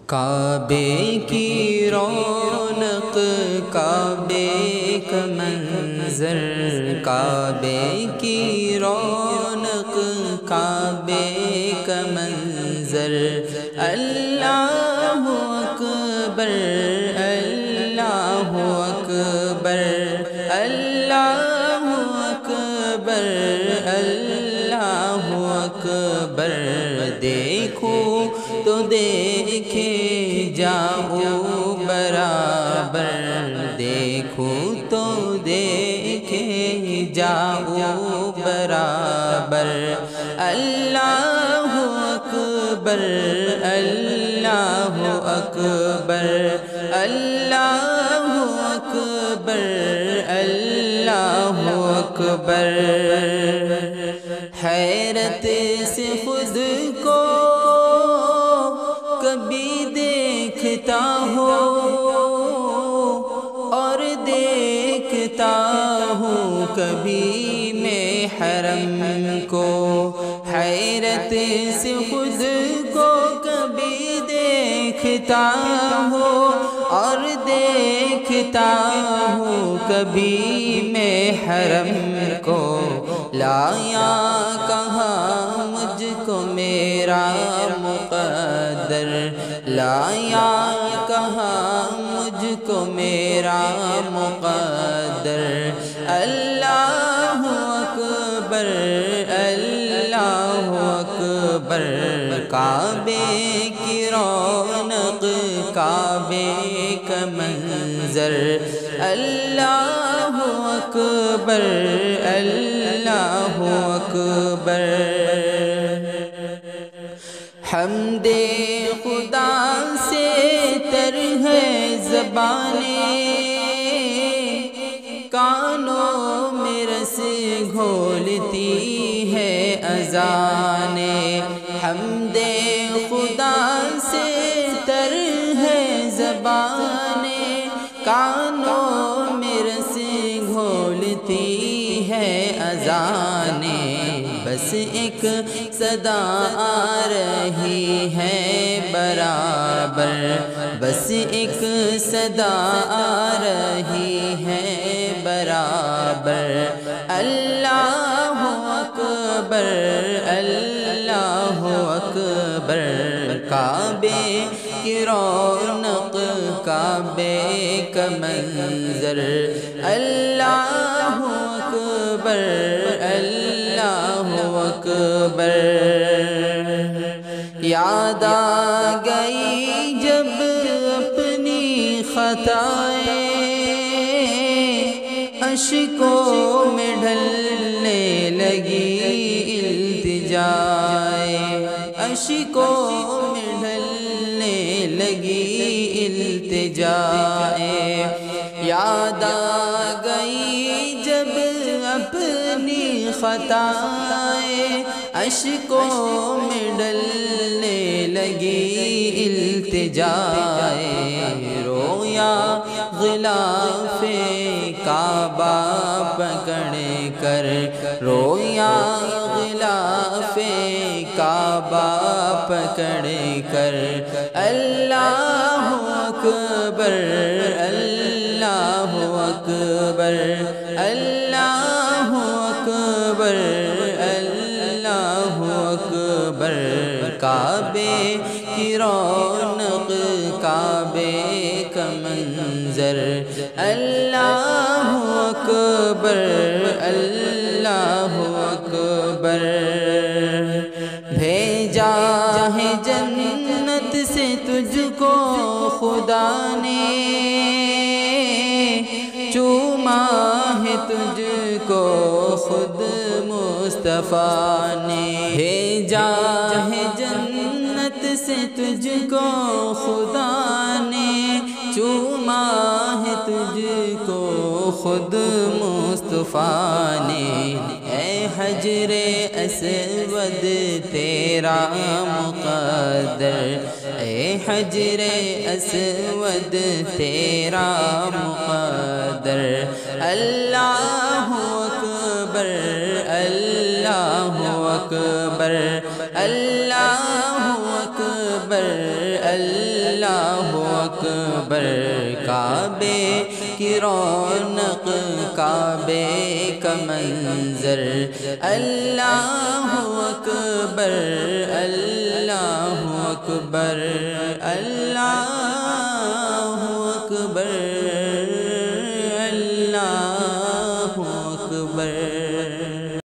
کعبے کی رونق، کعبے کا منظر، کعبے کی رونق، کعبے کا منظر، اللہ اکبر، اللہ اکبر، اللہ اکبر، اللہ اکبر۔ دیکھو تو دیکھے جاؤ برابر، دیکھو تو دیکھے جاؤ برابر، اللہ اکبر، اللہ اکبر، اللہ اکبر، اللہ اکبر۔ حیرت سے خود کو کبھی دیکھتا ہوں اور دیکھتا ہوں کبھی میں حرم کو، حیرت سے خود کو کبھی دیکھتا ہوں اور دیکھتا ہوں کبھی میں حرم کو، لایا کہاں مجھ کو میرا مقدر، لایا کہاں مجھ کو میرا مقدر، اللہ اکبر، اللہ اکبر۔ کعبے کی رونق، کعبے کا منظر، اللہ اکبر، اللہ اکبر۔ حمد خدا سے تر ہے زبانیں، کانوں میں رس گھولتی ہے اذانیں، حمد خدا سے تر ہے زبانیں، کانوں میں رس گھولتی ہے اذانیں، بس ایک صدا آ رہی ہے برابر، بس ایک صدا آ رہی ہے برابر، اللہ اکبر، اللہ اکبر۔ کعبے کی رونق، کعبے کا منظر، اللہ اکبر، اللہ اکبر۔ یاد آ گئی جب اپنی خطائیں، اشکوں میں ڈھلنے لگی التجائیں، اشکوں میں ڈھلنے لگی التجائیں، یاد آ گئی جب اپنی خطائیں، اشکوں میں ڈلنے لگی التجائیں، رویا غلاف کعبہ پکڑ کر، رویا غلاف کعبہ پکڑ کر، اللہ اکبر، اللہ اکبر، اللہ اکبر، اللہ اکبر۔ کعبے کی رونق، کعبے کا منظر، اللہ اکبر، اللہ اکبر۔ بھیجا ہے جنت سے تجھ کو خدا نے، چوما ہے تجھ کو خود مصطفیٰ نے، بھیجا ہے جنت سے تجھ کو خدا نے، چوما ہے تجھ کو خود مصطفیٰ نے، اے حجر اسود تیرا مقدر، اے حجر اسود تیرا مقدر، اللہ اکبر، اللہ اکبر، اللہ اکبر، اللہ اکبر، کعبے کی رونق کعبے کا منظر، اللہ اکبر اللہ اکبر اللہ اکبر۔